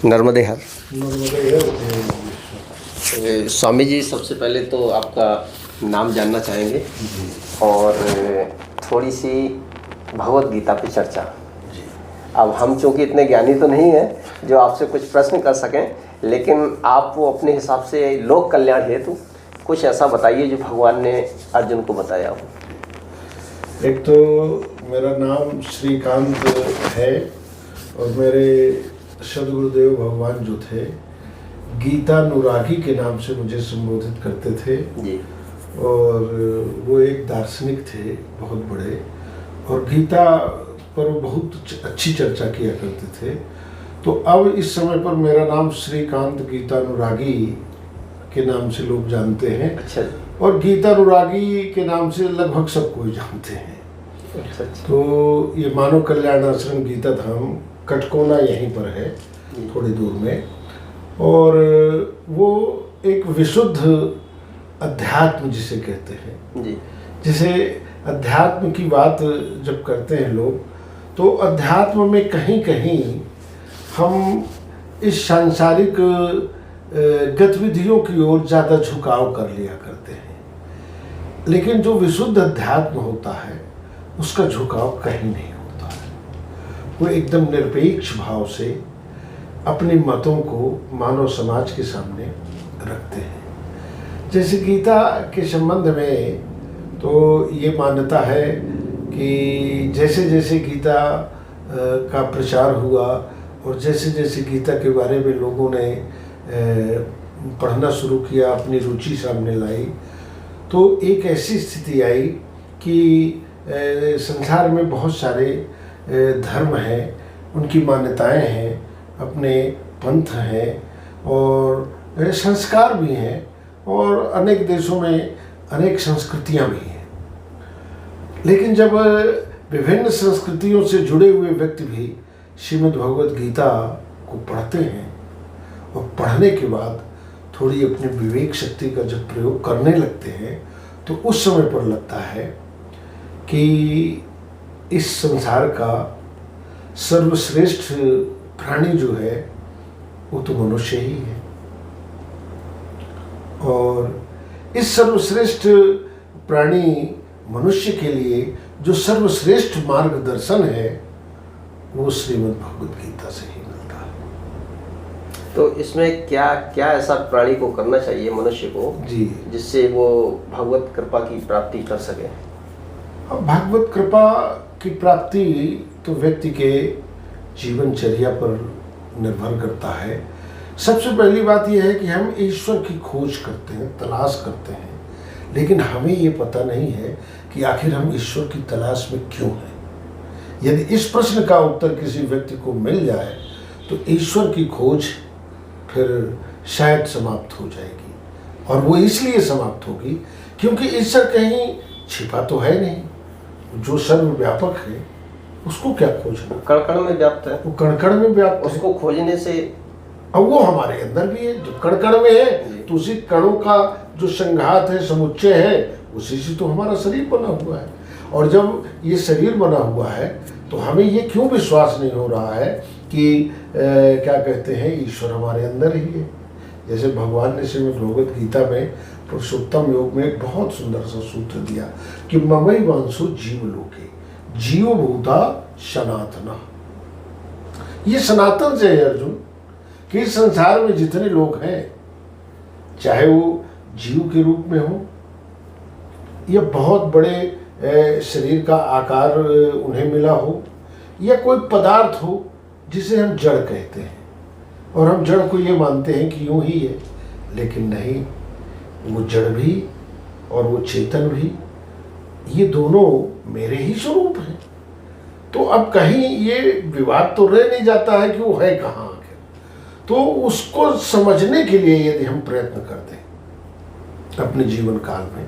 नर्मदे हर। नर्मदे हर। स्वामी जी, सबसे पहले तो आपका नाम जानना चाहेंगे और थोड़ी सी भगवत गीता पे चर्चा। अब हम चूँकि इतने ज्ञानी तो नहीं हैं जो आपसे कुछ प्रश्न कर सकें, लेकिन आप वो अपने हिसाब से लोक कल्याण हेतु कुछ ऐसा बताइए जो भगवान ने अर्जुन को बताया हो। एक तो मेरा नाम श्रीकांत है और मेरे सदगुरुदेव भगवान जो थे गीता अनुरागी के नाम से मुझे संबोधित करते थे जी। और वो एक दार्शनिक थे बहुत बड़े, और गीता पर बहुत अच्छी चर्चा किया करते थे। तो अब इस समय पर मेरा नाम श्रीकांत गीता अनुरागी के नाम से लोग जानते हैं। अच्छा। और गीता अनुरागी के नाम से लगभग सब कोई जानते हैं। अच्छा। तो ये मानव कल्याण आश्रम गीता धाम कटकोना यहीं पर है, थोड़ी दूर में। और वो एक विशुद्ध अध्यात्म जिसे कहते हैं जी। जिसे अध्यात्म की बात जब करते हैं लोग, तो अध्यात्म में कहीं कहीं हम इस सांसारिक गतिविधियों की ओर ज़्यादा झुकाव कर लिया करते हैं, लेकिन जो विशुद्ध अध्यात्म होता है उसका झुकाव कहीं नहीं होता है। वो एकदम निरपेक्ष भाव से अपने मतों को मानव समाज के सामने रखते हैं। जैसे गीता के संबंध में तो ये मान्यता है कि जैसे जैसे गीता का प्रचार हुआ और जैसे जैसे गीता के बारे में लोगों ने पढ़ना शुरू किया, अपनी रुचि सामने लाई, तो एक ऐसी स्थिति आई कि संसार में बहुत सारे धर्म हैं, उनकी मान्यताएं हैं, अपने पंथ हैं और संस्कार भी हैं, और अनेक देशों में अनेक संस्कृतियां भी हैं। लेकिन जब विभिन्न संस्कृतियों से जुड़े हुए व्यक्ति भी श्रीमद् भगवद गीता को पढ़ते हैं और पढ़ने के बाद थोड़ी अपनी विवेक शक्ति का जब प्रयोग करने लगते हैं, तो उस समय पर लगता है कि इस संसार का सर्वश्रेष्ठ प्राणी जो है वो तो मनुष्य ही है। और इस सर्वश्रेष्ठ प्राणी मनुष्य के लिए जो सर्वश्रेष्ठ मार्गदर्शन है वो श्रीमद् भगवद गीता से ही मिलता है। तो इसमें क्या क्या ऐसा प्राणी को करना चाहिए मनुष्य को जी, जिससे वो भगवत कृपा की प्राप्ति कर सके? अब भगवत कृपा की प्राप्ति तो व्यक्ति के जीवनचर्या पर निर्भर करता है। सबसे पहली बात यह है कि हम ईश्वर की खोज करते हैं, तलाश करते हैं, लेकिन हमें ये पता नहीं है कि आखिर हम ईश्वर की तलाश में क्यों हैं। यदि इस प्रश्न का उत्तर किसी व्यक्ति को मिल जाए तो ईश्वर की खोज फिर शायद समाप्त हो जाएगी, और वो इसलिए समाप्त होगी क्योंकि ईश्वर कहीं छिपा तो है नहीं। जो सर्वव्यापक है उसको क्या खोजना? कण-कण में व्याप्त है। वो कण-कण में व्याप्त है। उसको खोजने से अब वो हमारे अंदर भी है, जो कण-कण में है, तो उसी कणों का जो संघात है, समुच्चय है, उसी से तो हमारा शरीर बना हुआ है। और जब ये शरीर बना हुआ है तो हमें ये क्यों विश्वास नहीं हो रहा है कि क्या कहते हैं, ईश्वर हमारे अंदर ही है। जैसे भगवान ने श्रीमद् भगवद गीता में पुरुषोत्तम योग में एक बहुत सुंदर सा सूत्र दिया कि ममई वांसो जीवलोके जीव भूता सनातना। ये सनातन से है अर्जुन कि इस संसार में जितने लोग हैं, चाहे वो जीव के रूप में हो या बहुत बड़े शरीर का आकार उन्हें मिला हो, या कोई पदार्थ हो जिसे हम जड़ कहते हैं, और हम जड़ को ये मानते हैं कि यूं ही है, लेकिन नहीं, वो जड़ भी और वो चेतन भी, ये दोनों मेरे ही स्वरूप हैं। तो अब कहीं ये विवाद तो रह नहीं जाता है कि वो है कहाँ आखिर। तो उसको समझने के लिए यदि हम प्रयत्न करते हैं अपने जीवन काल में,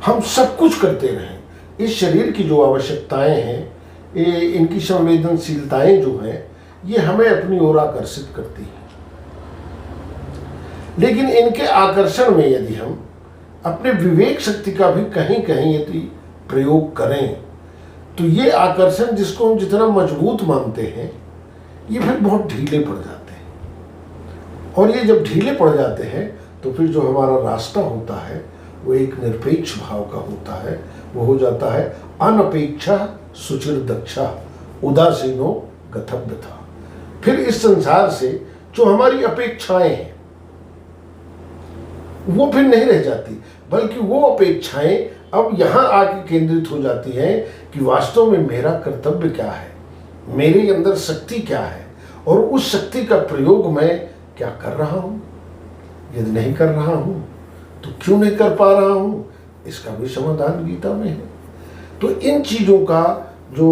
हम सब कुछ करते रहें, इस शरीर की जो आवश्यकताएं हैं, इनकी संवेदनशीलताएं जो हैं, ये हमें अपनी ओर आकर्षित करती हैं। लेकिन इनके आकर्षण में यदि हम अपने विवेक शक्ति का भी कहीं कहीं यदि प्रयोग करें, तो ये आकर्षण जिसको हम जितना मजबूत मानते हैं, ये फिर बहुत ढीले पड़ जाते हैं। और ये जब ढीले पड़ जाते हैं तो फिर जो हमारा रास्ता होता है वो एक निरपेक्ष भाव का होता है, वो हो जाता है अनपेक्षा सुचिर दक्षा उदासीनो गतव्य था। फिर इस संसार से जो हमारी अपेक्षाएं हैं वो फिर नहीं रह जाती, बल्कि वो अपेक्षाएं अब यहाँ आके केंद्रित हो जाती हैं कि वास्तव में मेरा कर्तव्य क्या है, मेरे अंदर शक्ति क्या है, और उस शक्ति का प्रयोग मैं क्या कर रहा हूँ। यदि नहीं कर रहा हूँ तो क्यों नहीं कर पा रहा हूँ, इसका भी समाधान गीता में है। तो इन चीज़ों का जो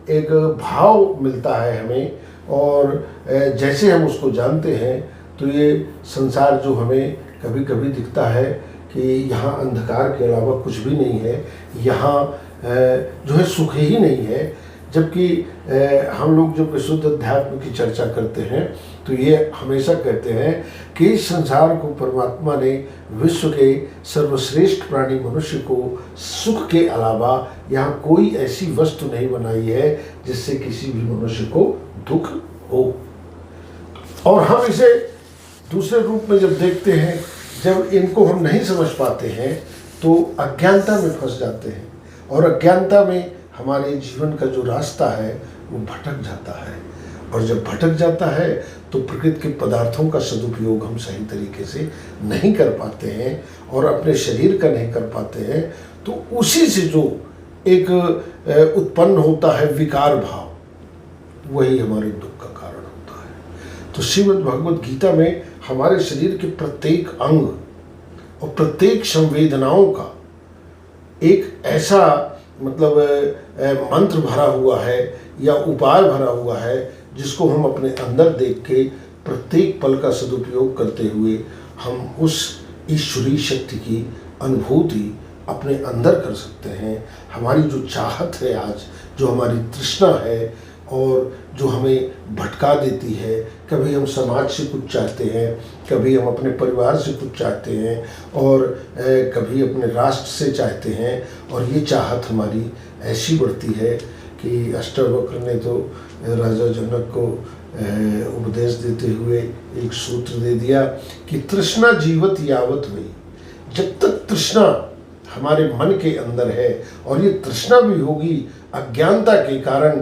एक भाव मिलता है हमें, और जैसे हम उसको जानते हैं तो ये संसार जो हमें कभी कभी दिखता है कि यहाँ अंधकार के अलावा कुछ भी नहीं है, यहाँ जो है सुख ही नहीं है, जबकि हम लोग जब विशुद्ध अध्यात्म की चर्चा करते हैं तो ये हमेशा कहते हैं कि इस संसार को परमात्मा ने विश्व के सर्वश्रेष्ठ प्राणी मनुष्य को सुख के अलावा यहाँ कोई ऐसी वस्तु नहीं बनाई है जिससे किसी भी मनुष्य को दुख हो। और हम इसे दूसरे रूप में जब देखते हैं, जब इनको हम नहीं समझ पाते हैं तो अज्ञानता में फंस जाते हैं, और अज्ञानता में हमारे जीवन का जो रास्ता है वो भटक जाता है, और जब भटक जाता है तो प्रकृति के पदार्थों का सदुपयोग हम सही तरीके से नहीं कर पाते हैं और अपने शरीर का नहीं कर पाते हैं, तो उसी से जो एक उत्पन्न होता है विकार भाव, वही हमारे दुख का कारण होता है। तो श्रीमद् भगवद गीता में हमारे शरीर के प्रत्येक अंग और प्रत्येक संवेदनाओं का एक ऐसा मतलब मंत्र भरा हुआ है या उपाय भरा हुआ है जिसको हम अपने अंदर देख के प्रत्येक पल का सदुपयोग करते हुए हम उस ईश्वरीय शक्ति की अनुभूति अपने अंदर कर सकते हैं। हमारी जो चाहत है आज, जो हमारी तृष्णा है और जो हमें भटका देती है, कभी हम समाज से कुछ चाहते हैं, कभी हम अपने परिवार से कुछ चाहते हैं, और कभी अपने राष्ट्र से चाहते हैं, और ये चाहत हमारी ऐसी बढ़ती है कि अष्टावक्र ने तो राजा जनक को उपदेश देते हुए एक सूत्र दे दिया कि तृष्णा जीवत यावत हुई। जब तक तृष्णा हमारे मन के अंदर है, और ये तृष्णा भी होगी अज्ञानता के कारण,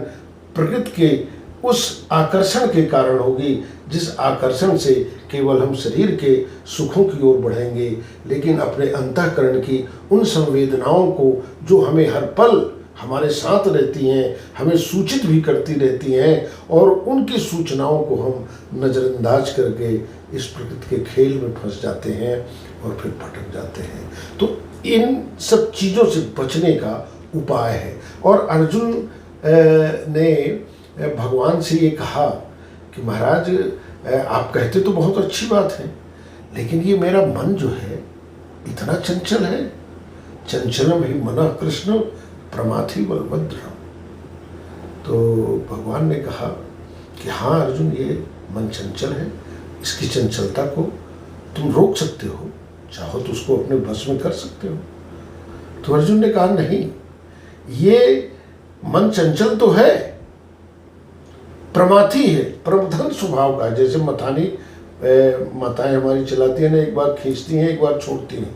प्रकृति के उस आकर्षण के कारण होगी जिस आकर्षण से केवल हम शरीर के सुखों की ओर बढ़ेंगे, लेकिन अपने अंतःकरण की उन संवेदनाओं को जो हमें हर पल हमारे साथ रहती हैं, हमें सूचित भी करती रहती हैं, और उनकी सूचनाओं को हम नज़रअंदाज करके इस प्रकृति के खेल में फंस जाते हैं और फिर भटक जाते हैं। तो इन सब चीज़ों से बचने का उपाय है। और अर्जुन ने भगवान से ये कहा कि महाराज आप कहते तो बहुत अच्छी बात है, लेकिन ये मेरा मन जो है इतना चंचल है, चंचलम ही मनः कृष्ण प्रमाथि बलभद्र। तो भगवान ने कहा कि हाँ अर्जुन, ये मन चंचल है, इसकी चंचलता को तुम रोक सकते हो, चाहो तो उसको अपने बस में कर सकते हो। तो अर्जुन ने कहा नहीं, ये मन चंचल तो है, प्रमाथी है, प्रबंधन स्वभाव का। जैसे मथानी माताएं हमारी चलाती हैं ना, एक बार खींचती हैं एक बार छोड़ती हैं,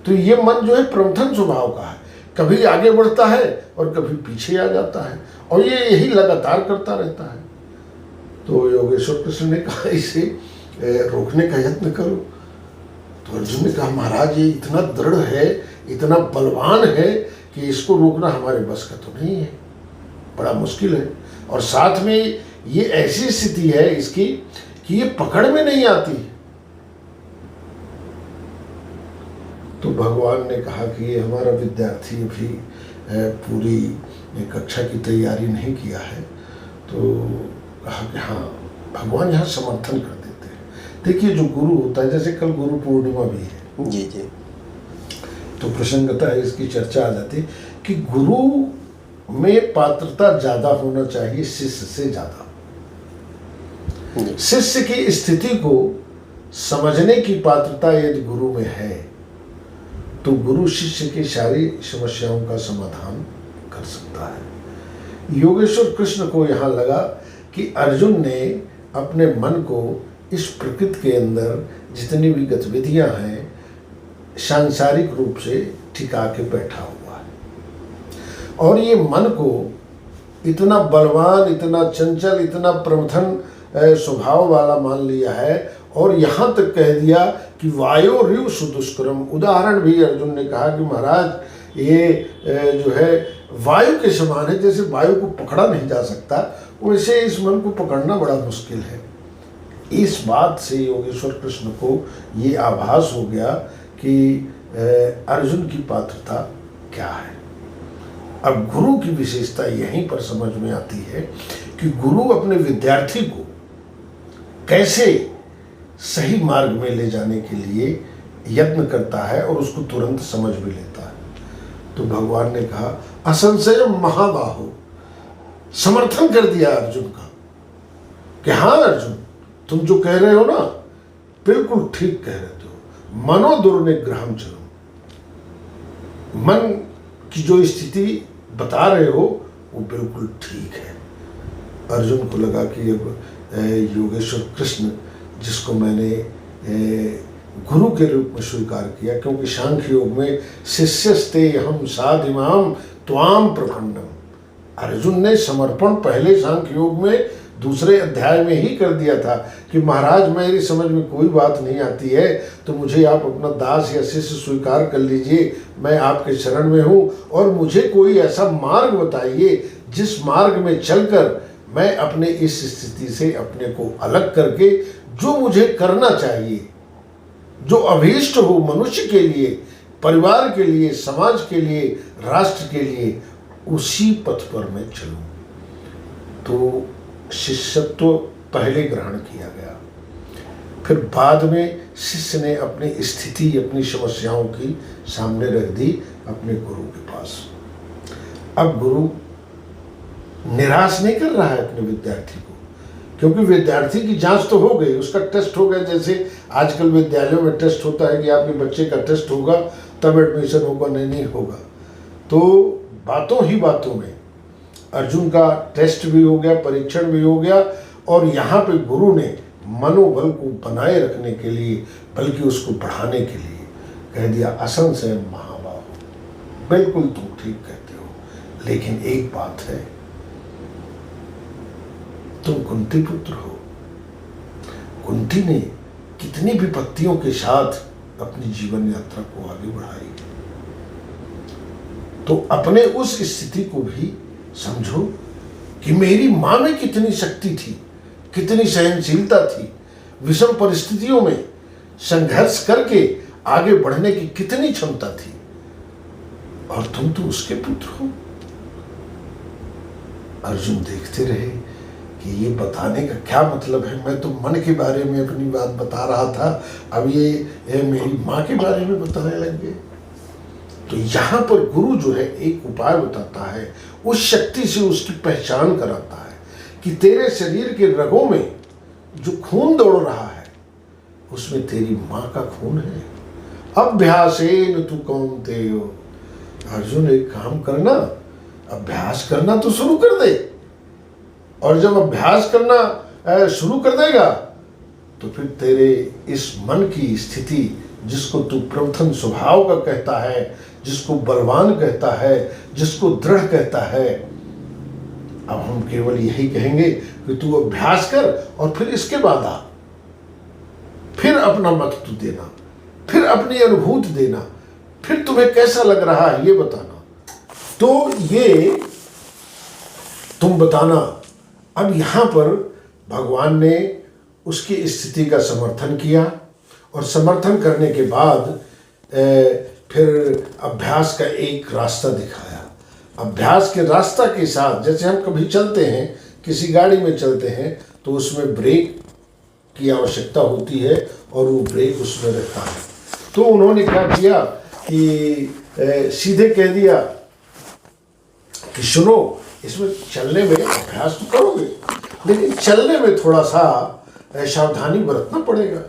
तो ये मन जो है प्रबंधन स्वभाव का है, कभी आगे बढ़ता है और कभी पीछे आ जाता है, और ये यही लगातार करता रहता है। तो योगेश्वर कृष्ण ने कहा इसे रोकने का यत्न करो। तो अर्जुन ने कहा महाराज ये इतना दृढ़ है, इतना बलवान है कि इसको रोकना हमारे बस का तो नहीं है, बड़ा मुश्किल है। और साथ में ये ऐसी स्थिति है इसकी कि ये पकड़ में नहीं आती। तो भगवान ने कहा कि ये हमारा विद्यार्थी अभी पूरी कक्षा की तैयारी नहीं किया है। तो कहा कि हाँ, भगवान यहाँ समर्थन कर देते हैं। देखिए जो गुरु होता है, जैसे कल गुरु पूर्णिमा भी है जी जी, तो प्रसंगता है इसकी चर्चा आ जाती कि गुरु में पात्रता ज़्यादा होना चाहिए शिष्य से ज़्यादा। शिष्य की स्थिति को समझने की पात्रता यदि गुरु में है तो गुरु शिष्य की सारी समस्याओं का समाधान कर सकता है। योगेश्वर कृष्ण को यहाँ लगा कि अर्जुन ने अपने मन को इस प्रकृति के अंदर जितनी भी गतिविधियां हैं सांसारिक रूप से टिका के बैठा हुआ है। और ये मन को इतना बलवान, इतना चंचल, इतना प्रमथन स्वभाव वाला मान लिया है, और यहाँ तक कह दिया कि वायु रिव सुदुष्करम। उदाहरण भी अर्जुन ने कहा कि महाराज ये जो है वायु के समान है, जैसे वायु को पकड़ा नहीं जा सकता वैसे इस मन को पकड़ना बड़ा मुश्किल है। इस बात से योगेश्वर कृष्ण को ये आभास हो गया कि अर्जुन की पात्रता क्या है। अब गुरु की विशेषता यहीं पर समझ में आती है कि गुरु अपने विद्यार्थी को कैसे सही मार्ग में ले जाने के लिए यत्न करता है और उसको तुरंत समझ भी लेता है। तो भगवान ने कहा असंशय महाबाहो, समर्थन कर दिया अर्जुन का कि हाँ अर्जुन, तुम जो कह रहे हो ना बिल्कुल ठीक कह रहे हो। मनो दुर्निग्रहम चलो, मन की जो स्थिति बता रहे हो वो बिल्कुल ठीक है। अर्जुन को लगा कि योगेश्वर कृष्ण जिसको मैंने गुरु के रूप में स्वीकार किया, क्योंकि सांख्य योग में शिष्यस्ते हम साधिमाम त्वाम प्रपन्नम, अर्जुन ने समर्पण पहले सांख्य योग में दूसरे अध्याय में ही कर दिया था कि महाराज मेरी समझ में कोई बात नहीं आती है तो मुझे आप अपना दास या शिष्य स्वीकार कर लीजिए, मैं आपके शरण में हूँ, और मुझे कोई ऐसा मार्ग बताइए जिस मार्ग में चलकर मैं अपने इस स्थिति से अपने को अलग करके जो मुझे करना चाहिए, जो अभीष्ट हो मनुष्य के लिए, परिवार के लिए, समाज के लिए, राष्ट्र के लिए, उसी पथ पर मैं चलूं। तो शिष्यत्व पहले ग्रहण किया गया, फिर बाद में शिष्य ने अपनी स्थिति, अपनी समस्याओं की सामने रख दी अपने गुरु के पास। अब गुरु निराश नहीं कर रहा है अपने विद्यार्थी को, क्योंकि विद्यार्थी की जांच तो हो गई, उसका टेस्ट हो गया। जैसे आजकल विद्यालयों में टेस्ट होता है कि आपके बच्चे का टेस्ट होगा तब एडमिशन होगा, नहीं होगा। तो बातों ही बातों में अर्जुन का टेस्ट भी हो गया, परीक्षण भी हो गया, और यहाँ पे गुरु ने मनोबल को बनाए रखने के लिए, बल्कि उसको बढ़ाने के लिए कह दिया असंशय महाबाहो, बिल्कुल तुम ठीक कहते हो, लेकिन एक बात है, तुम कुंती पुत्र हो। कुंती ने कितनी विपत्तियों के साथ अपनी जीवन यात्रा को आगे बढ़ाई, तो अपने उस स्थिति को भी समझो कि मेरी मां में कितनी शक्ति थी, कितनी सहनशीलता थी, विषम परिस्थितियों में संघर्ष करके आगे बढ़ने की कितनी क्षमता थी, और तुम तो उसके पुत्र हो। अर्जुन देखते रहे कि ये बताने का क्या मतलब है, मैं तो मन के बारे में अपनी बात बता रहा था, अब ये मेरी माँ के बारे में बताने लग गए। तो यहाँ पर गुरु जो है एक उपाय बताता है, उस शक्ति से उसकी पहचान कराता है कि तेरे शरीर के रगों में जो खून दौड़ रहा है उसमें तेरी माँ का खून है। अभ्यासेन तु कौन्तेय, अर्जुन एक काम करना, अभ्यास करना तो शुरू कर दे, और जब अभ्यास करना शुरू कर देगा तो फिर तेरे इस मन की स्थिति, जिसको तू प्रमथन स्वभाव का कहता है, जिसको बलवान कहता है, जिसको दृढ़ कहता है, अब हम केवल यही कहेंगे कि तू अभ्यास कर और फिर इसके बाद आ, फिर अपना मत तू देना, फिर अपनी अनुभूति देना, फिर तुम्हें कैसा लग रहा है ये बताना। तो ये तुम बताना। अब यहाँ पर भगवान ने उसकी स्थिति का समर्थन किया, और समर्थन करने के बाद फिर अभ्यास का एक रास्ता दिखाया। अभ्यास के रास्ता के साथ, जैसे हम कभी चलते हैं, किसी गाड़ी में चलते हैं तो उसमें ब्रेक की आवश्यकता होती है और वो ब्रेक उसमें रहता है। तो उन्होंने क्या किया कि सीधे कह दिया कि सुनो, इसमें चलने में अभ्यास तो करोगे लेकिन चलने में थोड़ा सा सावधानी बरतना पड़ेगा।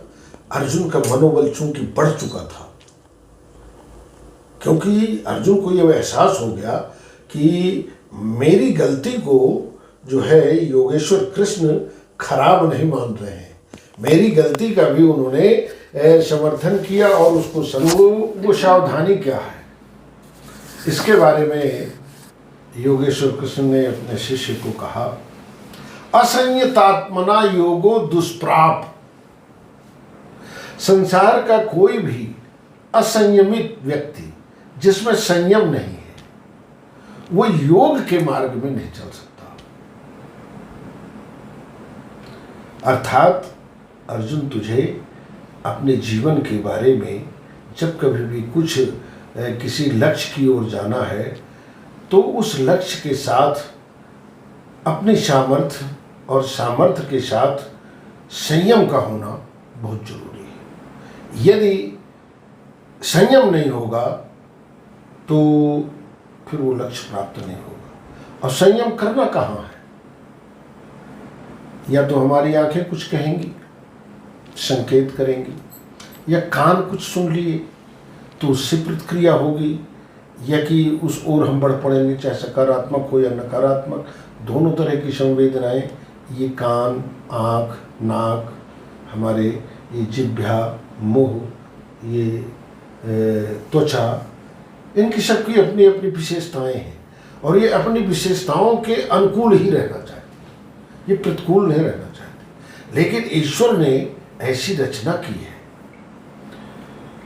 अर्जुन का मनोबल चूंकि बढ़ चुका था, क्योंकि अर्जुन को यह एहसास हो गया कि मेरी गलती को जो है योगेश्वर कृष्ण खराब नहीं मान रहे हैं, मेरी गलती का भी उन्होंने समर्थन किया और उसको वो सावधानी क्या है, इसके बारे में योगेश्वर कृष्ण ने अपने शिष्य को कहा, असंयतात्मना योगो दुष्प्राप। संसार का कोई भी असंयमित व्यक्ति जिसमें संयम नहीं है वो योग के मार्ग में नहीं चल सकता। अर्थात अर्जुन, तुझे अपने जीवन के बारे में जब कभी भी कुछ किसी लक्ष्य की ओर जाना है तो उस लक्ष्य के साथ अपनी सामर्थ्य और सामर्थ्य के साथ संयम का होना बहुत जरूरी है। यदि संयम नहीं होगा तो फिर वो लक्ष्य प्राप्त नहीं होगा। और संयम करना कहाँ है? या तो हमारी आंखें कुछ कहेंगी, संकेत करेंगी, या कान कुछ सुन लिए तो उससे प्रतिक्रिया होगी, या कि उस ओर हम बढ़ पड़ेंगे, चाहे सकारात्मक हो या नकारात्मक। दोनों तरह की संवेदनाएं ये कान, आँख, नाक, हमारे ये जिह्वा, मुंह, ये त्वचा, इनकी सबकी अपनी अपनी विशेषताएं हैं और ये अपनी विशेषताओं के अनुकूल ही रहना चाहते, ये प्रतिकूल नहीं रहना चाहते। लेकिन ईश्वर ने ऐसी रचना की है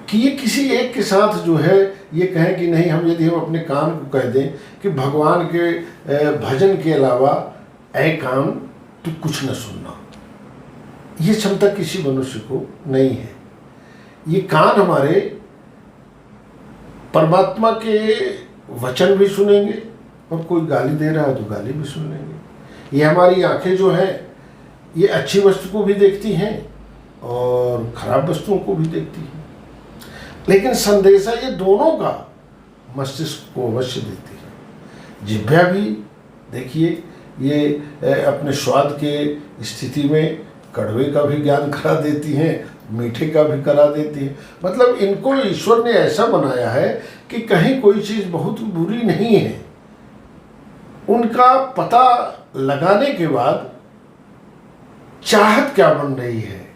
कि ये किसी एक के साथ जो है ये कहें कि नहीं, हम यदि हम अपने कान को कह दें कि भगवान के भजन के अलावा ऐ कान तू कुछ न सुनना, ये क्षमता किसी मनुष्य को नहीं है। ये कान हमारे परमात्मा के वचन भी सुनेंगे और कोई गाली दे रहा है तो गाली भी सुन लेंगे। ये हमारी आंखें जो हैं ये अच्छी वस्तु को भी देखती हैं और खराब वस्तुओं को भी देखती हैं, लेकिन संदेशा ये दोनों का मस्तिष्क को अवश्य देती है। जिह्वा भी देखिए ये अपने स्वाद के स्थिति में कड़वे का भी ज्ञान करा देती हैं, मीठे का भी करा देती है। मतलब इनको ईश्वर ने ऐसा बनाया है कि कहीं कोई चीज़ बहुत बुरी नहीं है, उनका पता लगाने के बाद चाहत क्या बन रही है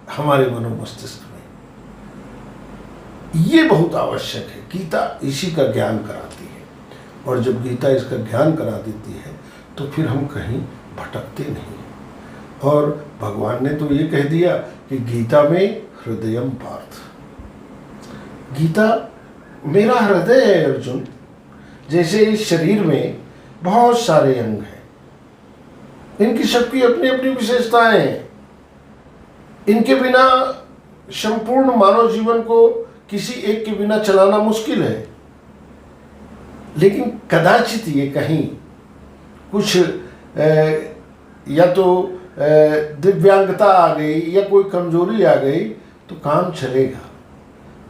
हमारे मनोमस्तिष्क में, ये बहुत आवश्यक है। गीता इसी का ज्ञान कराती है और जब गीता इसका ज्ञान करा देती है तो फिर हम कहीं भटकते नहीं। और भगवान ने तो ये कह दिया कि गीता में हृदयम पार्थ, गीता मेरा हृदय है अर्जुन। जैसे इस शरीर में बहुत सारे अंग हैं, इनकी सबकी अपनी अपनी विशेषताएं हैं, इनके बिना संपूर्ण मानव जीवन को किसी एक के बिना चलाना मुश्किल है। लेकिन कदाचित ये कहीं कुछ या तो दिव्यांगता आ गई या कोई कमजोरी आ गई तो काम चलेगा,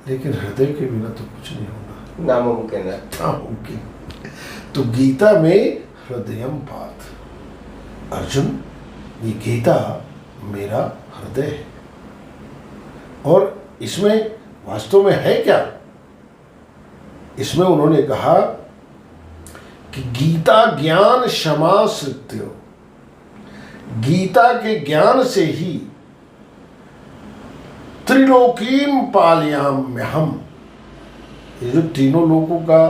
लेकिन हृदय के बिना तो कुछ नहीं होना, नामुमकिन है, नामुमकिन। तो गीता में हृदयम पार्थ, अर्जुन ये गीता मेरा हृदय है। और इसमें वास्तव में है क्या? इसमें उन्होंने कहा कि गीता ज्ञान क्षमा सत्यो, गीता के ज्ञान से ही त्रिलोकीम पालयाम्यहम, ये जो तीनों लोगों का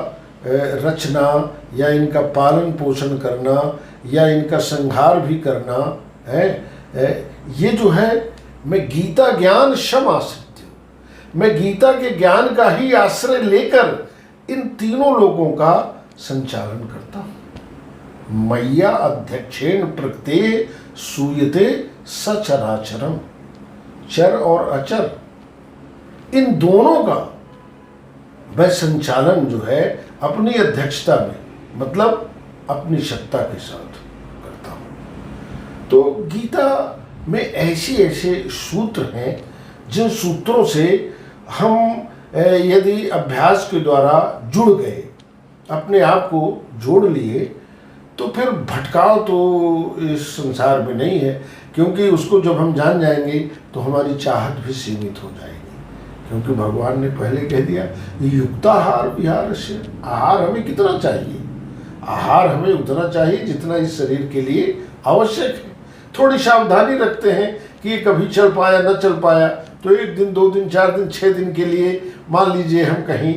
रचना या इनका पालन पोषण करना या इनका संहार भी करना है, ये जो है मैं गीता ज्ञान क्षमा सत्य, मैं गीता के ज्ञान का ही आश्रय लेकर इन तीनों लोगों का संचालन करता हूँ। मैया अध्यक्षेण प्रकृते सूयते सचराचरम, चर और अचर इन दोनों का मैं संचालन जो है अपनी अध्यक्षता में, मतलब अपनी सत्ता के साथ करता हूँ। तो गीता में ऐसे ऐसे सूत्र हैं जिन सूत्रों से हम यदि अभ्यास के द्वारा जुड़ गए, अपने आप को जोड़ लिए, तो फिर भटकाव तो इस संसार में नहीं है, क्योंकि उसको जब हम जान जाएंगे तो हमारी चाहत भी सीमित हो जाएगी। क्योंकि भगवान ने पहले कह दिया युक्ताहार विहार से, आहार हमें कितना चाहिए? आहार हमें उतना चाहिए जितना इस शरीर के लिए आवश्यक है। थोड़ी सावधानी रखते हैं कि ये कभी चल पाया न चल पाया, तो 1 दिन 2 दिन 4 दिन 6 दिन के लिए मान लीजिए हम कहीं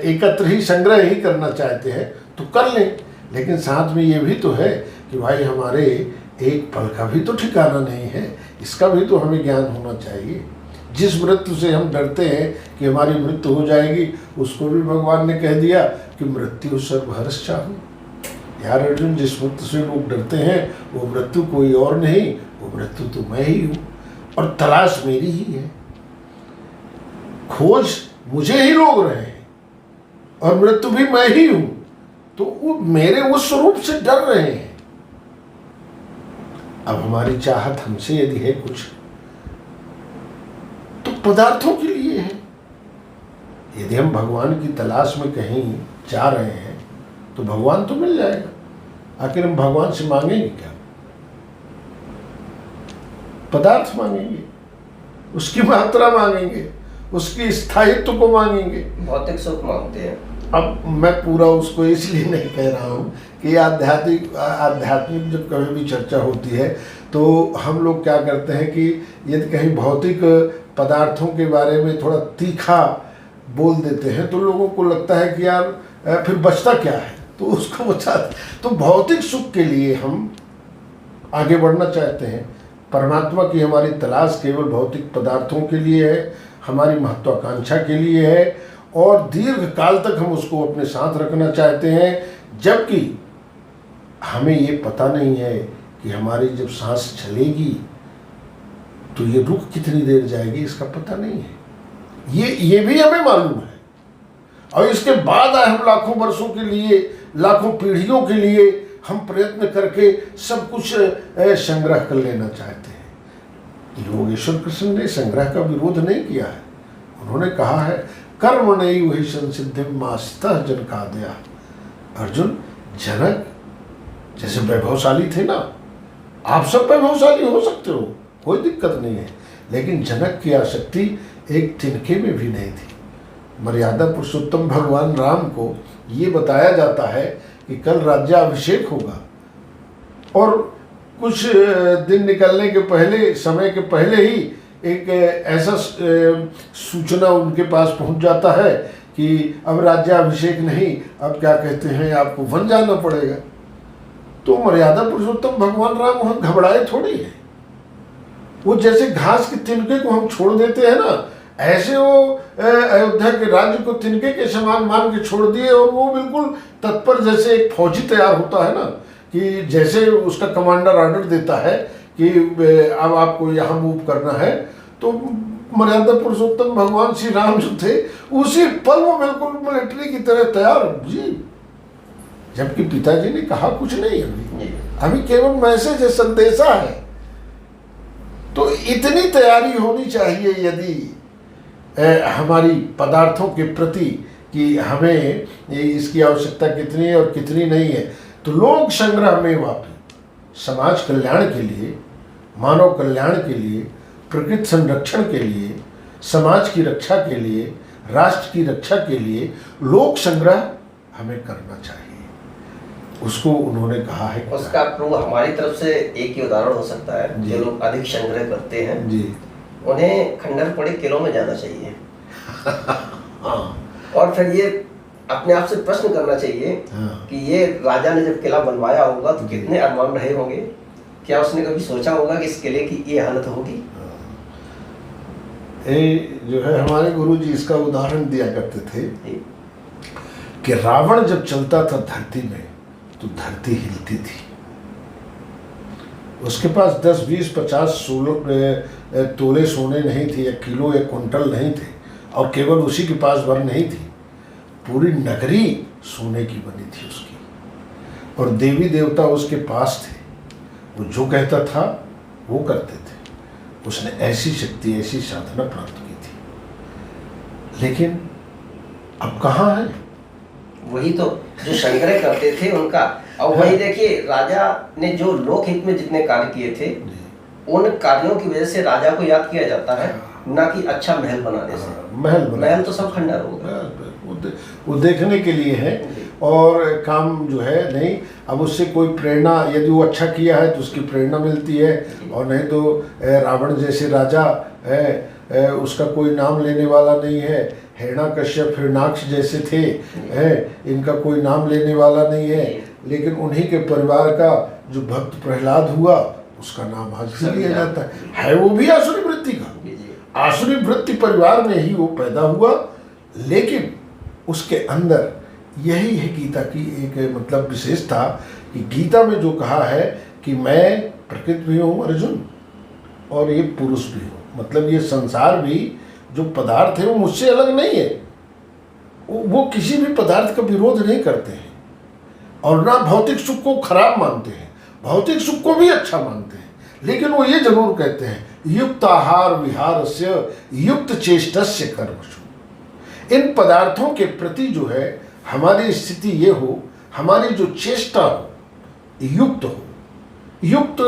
एकत्र ही संग्रह ही करना चाहते हैं तो कर लें। लेकिन साथ में ये भी तो है कि भाई हमारे एक पल का भी तो ठिकाना नहीं है, इसका भी तो हमें ज्ञान होना चाहिए। जिस मृत्यु से हम डरते हैं कि हमारी मृत्यु हो जाएगी, उसको भी भगवान ने कह दिया कि मृत्यु सर्वहर्ष चाहूँ। यार अर्जुन, जिस मृत्यु से लोग डरते हैं वो मृत्यु कोई और नहीं, वो मृत्यु तो मैं ही हूँ और तलाश मेरी ही है। खोज मुझे ही लोग रहे हैं और मृत्यु भी मैं ही हूँ, तो वो मेरे उस स्वरूप से डर रहे हैं। अब हमारी चाहत हमसे यदि है कुछ तो पदार्थों के लिए है। यदि हम भगवान की तलाश में कहीं जा रहे हैं तो भगवान तो मिल जाएगा। आखिर हम भगवान से मांगेंगे क्या? पदार्थ मांगेंगे, उसकी मात्रा मांगेंगे, उसकी स्थायित्व को मांगेंगे, भौतिक सुख मांगते हैं। अब मैं पूरा उसको इसलिए नहीं कह रहा हूँ कि आध्यात्मिक जब कभी भी चर्चा होती है तो हम लोग क्या करते हैं कि यदि कहीं भौतिक पदार्थों के बारे में थोड़ा तीखा बोल देते हैं तो लोगों को लगता है कि यार फिर बचता क्या है, तो उसको बचा। तो भौतिक सुख के लिए हम आगे बढ़ना चाहते हैं। परमात्मा की हमारी तलाश केवल भौतिक पदार्थों के लिए है, हमारी महत्वाकांक्षा के लिए है और दीर्घ काल तक हम उसको अपने साथ रखना चाहते हैं, जबकि हमें ये पता नहीं है कि हमारी जब सांस चलेगी तो ये रुक कितनी देर जाएगी, इसका पता नहीं है। ये भी हमें मालूम है और इसके बाद हम लाखों वर्षों के लिए, लाखों पीढ़ियों के लिए हम प्रयत्न करके सब कुछ संग्रह कर लेना चाहते हैं। योगेश्वर कृष्ण ने संग्रह का विरोध नहीं किया है। उन्होंने कहा है कर्म नहीं वही संसिद्धि मास्तः जनकादया। अर्जुन, जनक जैसे वैभवशाली थे ना, आप सब वैभवशाली हो सकते हो, कोई दिक्कत नहीं है, लेकिन जनक की आसक्ति एक तिनके में भी नहीं थी। मर्यादा पुरुषोत्तम भगवान राम को ये बताया जाता है कि कल राज्याभिषेक होगा और कुछ दिन निकलने के पहले, समय के पहले ही एक ऐसा सूचना उनके पास पहुंच जाता है कि अब राज्याभिषेक नहीं, अब क्या कहते हैं, आपको वन जाना पड़ेगा। तो मर्यादा पुरुषोत्तम भगवान राम वहाँ घबराए थोड़ी है। वो जैसे घास के तिनके को हम छोड़ देते हैं ना, ऐसे वो अयोध्या के राज्य को तिनके के समान मान के छोड़ दिए और वो बिल्कुल तत्पर, जैसे एक फौजी तैयार होता है ना, कि जैसे उसका कमांडर ऑर्डर देता है कि अब आपको यहाँ मूव करना है, तो मर्यादा पुरुषोत्तम भगवान श्री राम जो थे उसी पल वो बिल्कुल मिलिट्री की तरह तैयार जी। जबकि पिताजी ने कहा कुछ नहीं, अभी केवल मैसेज है, संदेशा है। तो इतनी तैयारी होनी चाहिए यदि हमारी पदार्थों के प्रति कि हमें इसकी आवश्यकता कितनी है और कितनी नहीं है। तो लोक संग्रह में वापी समाज कल्याण के लिए, मानव कल्याण के लिए, प्रकृति संरक्षण के लिए, समाज की रक्षा के लिए, राष्ट्र की रक्षा के लिए लोक संग्रह हमें करना चाहिए। उसको उन्होंने कहा है। उसका प्रूव हमारी तरफ से एक ही उदाहरण हो सकता है। जो लोग अधिक संग्रह करते हैं जी, उन्हें खंडर पड़े किलों में जाना चाहिए। और फिर ये अपने आप से प्रश्न करना चाहिए कि ये राजा ने जब किला बनवाया होगा तो कितने अरमान रहे होंगे, क्या उसने कभी सोचा होगा कि इस किले की ये हालत होगी। जो है हमारे गुरु जी इसका उदाहरण दिया करते थे कि रावण जब चलता था धरती में तो धरती हिलती थी। उसके पास 10, 20, 50 तोले सोने नहीं थे, या किलो या कुंटल नहीं थे, और केवल उसी के पास भर नहीं थी, पूरी नगरी सोने की बनी थी उसकी, और देवी देवता उसके पास थे। वो जो कहता था वो करते थे। उसने ऐसी शक्ति, ऐसी साधना प्राप्त की थी। लेकिन अब कहाँ है? वही तो जो संग्रह करते थे उनका। और वही देखिए, राजा ने जो लोकहित में जितने कार्य किए थे उन कार्यों की वजह से राजा को याद किया जाता है, ना कि अच्छा महल बनाने से। महल तो सब खंडर होगा, वो देखने के लिए है। और काम जो है नहीं, अब उससे कोई प्रेरणा, यदि वो अच्छा किया है तो उसकी प्रेरणा मिलती है, और नहीं तो रावण जैसे राजा है, उसका कोई नाम लेने वाला नहीं है। हिरण्यकश्यप हिरणाक्ष जैसे थे, इनका कोई नाम लेने वाला नहीं है, लेकिन उन्हीं के परिवार का जो भक्त प्रहलाद हुआ उसका नाम आज भी लिया जाता है वो भी आसुरी वृत्ति का, आसुरी वृत्ति परिवार में ही वो पैदा हुआ, लेकिन उसके अंदर यही है गीता की एक मतलब विशेषता कि गीता में जो कहा है कि मैं प्रकृति भी हूँ अर्जुन और ये पुरुष भी हूँ, मतलब ये संसार भी जो पदार्थ है वो मुझसे अलग नहीं है, वो किसी भी पदार्थ का विरोध नहीं करते हैं और ना भौतिक सुख को खराब मानते हैं, भौतिक सुख को भी अच्छा मानते हैं, लेकिन वो ये जरूर कहते हैं युक्त आहार विहारस्य युक्त चेष्टस्य कर्मसु। इन पदार्थों के प्रति जो है हमारी स्थिति ये हो, हमारी जो चेष्टा हो युक्त हो। युक्त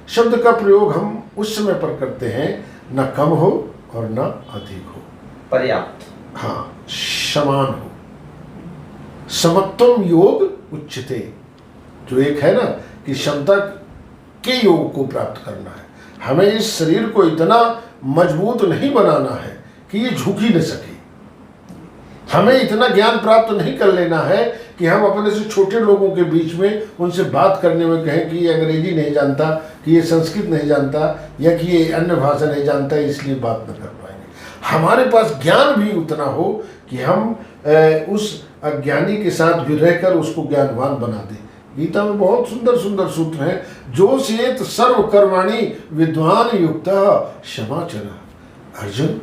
शब्द का प्रयोग हम उस समय पर करते हैं न कम हो और न अधिक हो, पर्याप्त, हाँ समान हो। समत्वम योग उच्चते, जो एक है ना कि क्षमता के योग को प्राप्त करना है, हमें इस शरीर को इतना मजबूत नहीं बनाना है कि ये झुक ही न सके, हमें इतना ज्ञान प्राप्त नहीं कर लेना है कि हम अपने से छोटे लोगों के बीच में उनसे बात करने में कहें कि ये अंग्रेजी नहीं जानता, कि ये संस्कृत नहीं जानता, या कि ये अन्य भाषा नहीं जानता, इसलिए बात न कर पाएंगे। हमारे पास ज्ञान भी उतना हो कि हम उस अज्ञानी के साथ भी रहकर उसको ज्ञानवान बना दें। गीता में बहुत सुंदर सुंदर सूत्र हैं, जो चेत सर्व कर्माणि विद्वान युक्त क्षमाचर। अर्जुन,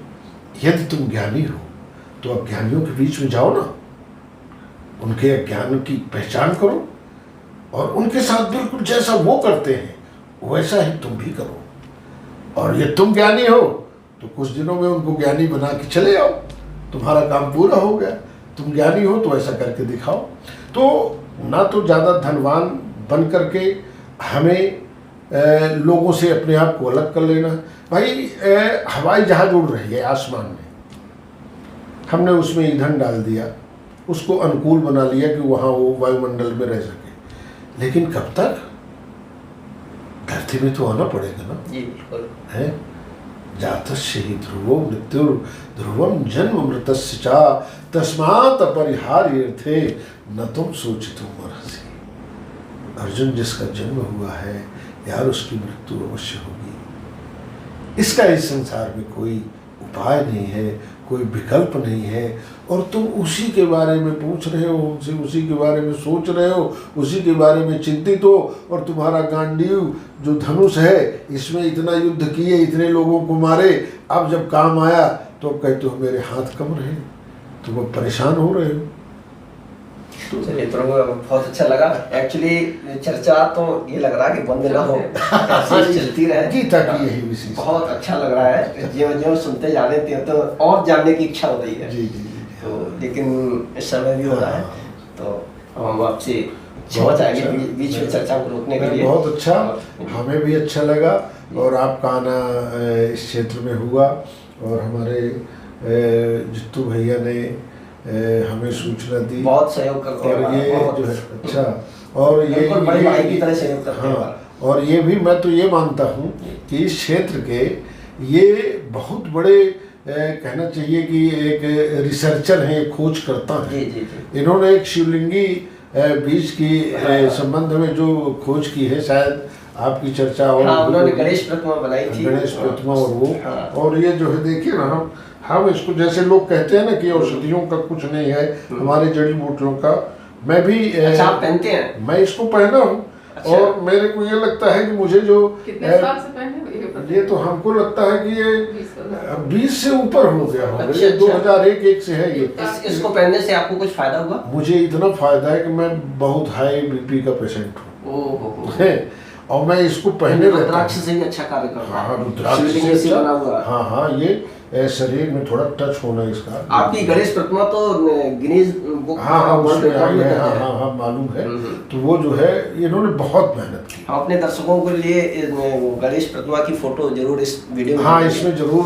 यदि तुम ज्ञानी हो तो अज्ञानियों के बीच में जाओ ना, उनके अज्ञान की पहचान करो और उनके साथ बिल्कुल जैसा वो करते हैं वैसा ही तुम भी करो, और ये तुम ज्ञानी हो तो कुछ दिनों में उनको ज्ञानी बना के चले आओ, तुम्हारा काम पूरा हो गया। तुम ज्ञानी हो तो ऐसा करके दिखाओ। तो ना तो ज़्यादा धनवान बन करके हमें लोगों से अपने आप को अलग कर लेना। भाई हवाई जहाज उड़ रही है आसमान में, हमने उसमें ईंधन डाल दिया, उसको अनुकूल बना लिया कि वहाँ वो वायुमंडल में रह सके, लेकिन कब तक? धरती में तो आना पड़ेगा ना। जी बिल्कुल है। जातस्य हि ध्रुवो मृत्युर ध्रुवम जन्म मृतस्य च तस्मात् अपरिहार्यर्थे न तुम सोचितुम अर्हसि। अर्जुन, जिसका जन्म हुआ है यार उसकी मृत्यु अवश्य होगी, इसका इस संसार में कोई उपाय नहीं है, कोई विकल्प नहीं है, और तुम उसी के बारे में पूछ रहे हो, उनसे उसी के बारे में सोच रहे हो, उसी के बारे में चिंतित हो, और तुम्हारा गांडीव जो धनुष है इसमें इतना युद्ध किए, इतने लोगों को मारे, अब जब काम आया तो कहते हो मेरे हाथ कम रहे, तुम अब परेशान हो रहे हो। चलिए, तो बहुत अच्छा लगा। एक्चुअली चर्चा तो ये लग रहा है कि बंद ना हो, ऐसे चलती रहे। गीता की यही विशेषता, बहुत अच्छा लग रहा है, जो जो सुनते जा रहे थे तो और जानने की इच्छा हो रही है। जी जी। तो लेकिन इस समय भी हो रहा है, तो हम आपसे क्षमा चाहेंगे बीच में चर्चा को रोकने के लिए। बहुत अच्छा, हमें भी अच्छा लगा, और आपका आना इस क्षेत्र में हुआ, और हमारे जित्तू भैया ने हमें सूचना दी, बहुत सहयोग करते हैं, और ये जो है अच्छा, और ये बड़े भाई की तरह सहयोग करते हैं। हाँ, और ये भी मैं तो ये मानता हूँ कि इस क्षेत्र के ये बहुत बड़े कहना चाहिए कि एक रिसर्चर हैं, खोज करता है। इन्होंने एक शिवलिंगी बीज की संबंध में जो खोज की है, शायद आपकी चर्चा और उन्होंने गणेश प्रतिमा बनाई थी, गणेश प्रतिमा, और वो और ये जो है देखिए ना, हम इसको जैसे लोग कहते हैं ना कि औषधियों का कुछ नहीं है, हमारे जड़ी बूटियों का, मैं भी अच्छा आप पहनते हैं? मैं इसको पहना हूँ। अच्छा। और मेरे को ये लगता है कि मुझे जो कितने साल से पहने ये तो हमको लगता है कि ये 20 से ऊपर हो गया होगा। अच्छा, 2001 से है ये। इसको पहनने से आपको कुछ फायदा हुआ? मुझे इतना फायदा है कि मैं बहुत हाई बीपी का पेशेंट हूँ, और मैं इसको पहने रहता रुद्राक्ष हूँ। से भी अच्छा कार्य कर रहा है। हाँ, रुद्राक्ष शिवलिंग से से बना हुआ है। हाँ हाँ, ये शरीर में थोड़ा टच होना इसका। आपकी गणेश प्रतिमा तो गिनीज बुक हाँ हाँ, वर्ल्ड उसमें रिकॉर्ड आई में है, दर्ज हाँ है। हाँ हाँ, मालूम है। तो वो जो है इन्होंने बहुत मेहनत की। हम अपने दर्शकों के लिए गणेश प्रतिमा की फोटो जरूर इस वीडियो में हाँ, देंगे। इसमें जरूर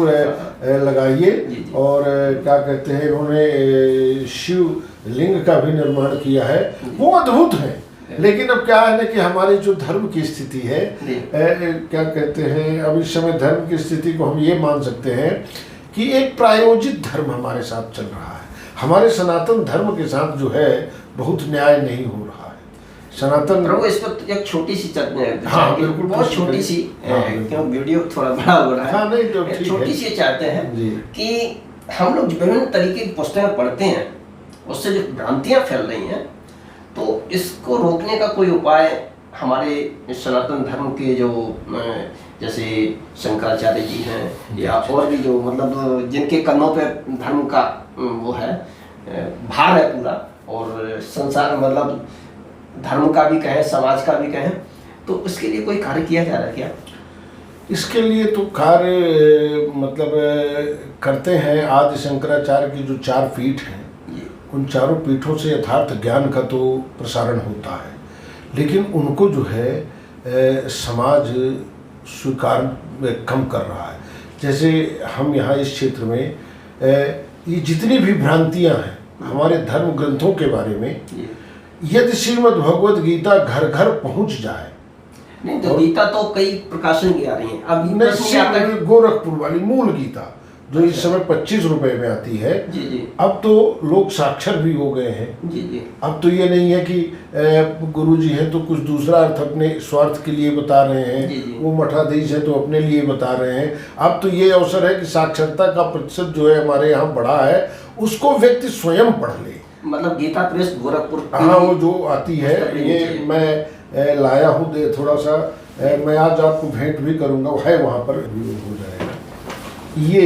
लगाइए। जी। और क्या कहते हैं, इन्होंने शिव लिंग का भी निर्माण किया है, वो अद्भुत है। लेकिन अब क्या है ना कि हमारी जो धर्म की स्थिति है, क्या कहते हैं, अब इस समय धर्म की स्थिति को हम ये मान सकते हैं कि एक प्रायोजित धर्म हमारे साथ चल रहा है। हमारे सनातन धर्म के साथ जो है बहुत न्याय नहीं हो रहा है। सनातन प्रभु, इस पर एक छोटी सी हाँ, बिल्कुल, बहुत छोटी सी, क्यों वीडियो थोड़ा बड़ा हो रहा है। हाँ, नहीं तो ठीक छोटी है। सी चाहते हैं जी। कि हम लोग विभिन्न तरीके की पुस्तकें पढ़ते हैं, उससे जो भ्रांतियां फैल रही हैं, तो इसको रोकने का कोई उपाय हमारे सनातन धर्म के जो जैसे शंकराचार्य जी हैं या और भी जो मतलब जिनके कंधों पे धर्म का वो है भार है पूरा, और संसार मतलब धर्म का भी कहें, समाज का भी कहें, तो इसके लिए कोई कार्य किया जा रहा है क्या? इसके लिए तो कार्य मतलब करते हैं। आदि शंकराचार्य की जो 4 पीठ हैं, उन चारों पीठों से यथार्थ ज्ञान का तो प्रसारण होता है, लेकिन उनको जो है समाज स्वीकार कम कर रहा है। जैसे हम यहाँ इस क्षेत्र में ये जितनी भी भ्रांतियाँ हैं हमारे धर्म ग्रंथों के बारे में, यदि श्रीमद् भगवद गीता घर घर पहुँच जाए। नहीं तो गीता तो कई प्रकाशन की आ रही है। अब नहीं, गोरखपुर वाली मूल गीता जो इस समय 25 रुपए में आती है, जी जी, अब तो लोग साक्षर भी हो गए हैं। जी जी, अब तो ये नहीं है कि गुरुजी हैं तो कुछ दूसरा अर्थ अपने स्वार्थ के लिए बता रहे हैं, जी जी, वो मठाधीश है तो अपने लिए बता रहे हैं। अब तो ये अवसर है कि साक्षरता का प्रतिशत जो है हमारे यहाँ बढ़ा है, उसको व्यक्ति स्वयं पढ़ ले। मतलब गीता प्रेस गोरखपुर, हाँ, वो जो आती है, ये मैं लाया हूँ, दे थोड़ा सा मैं आज आपको भेंट भी करूँगा, वो है वहाँ पर भी हो जाएगा। ये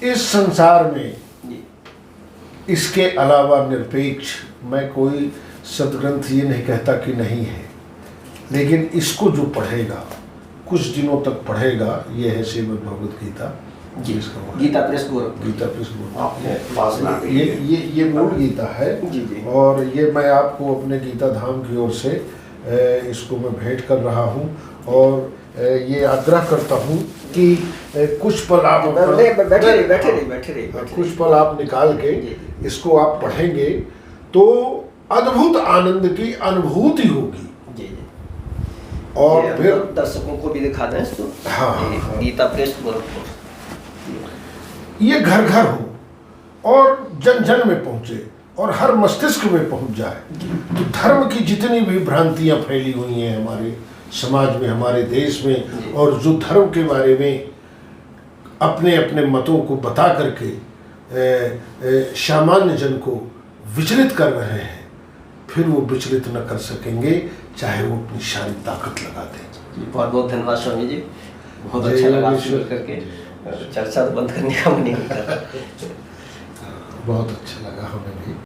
इस संसार में इसके अलावा निरपेक्ष मैं कोई सदग्रंथ ये नहीं कहता कि नहीं है, लेकिन इसको जो पढ़ेगा, कुछ दिनों तक पढ़ेगा, ये है श्रीमद् भगवद गीता। गीता प्रेस गोरखपुर, गीता प्रेस गोरखपुर, ये मूल गीता है। जी जी, और ये मैं आपको अपने गीता धाम की ओर से इसको मैं भेंट कर रहा हूँ, और ये आग्रह करता हूँ कि कुछ पल आप बैठे रहिए, कुछ पल आप निकाल के इसको आप पढ़ेंगे तो अद्भुत आनंद की अनुभूति होगी। जी जी, और फिर दर्शकों को भी दिखा दें इसको। हाँ, गीता प्रेस गोरखपुर, ये घर घर हो और जन जन में पहुँचे और हर मस्तिष्क में पहुँच जाए। तो धर्म की जितनी भी भ्रांतियाँ फैली हुई हैं हमारे समाज में, हमारे देश में, और जो धर्म के बारे में अपने अपने मतों को बता करके सामान्य जन को विचलित कर रहे हैं, फिर वो विचलित न कर सकेंगे, चाहे वो अपनी सारी ताकत लगा दें। बहुत बहुत धन्यवाद स्वामी जी, बहुत अच्छा लगा आपसे करके। चर्चा तो बंद करने का मन नहीं होता। बहुत अच्छा लगा हमें भी।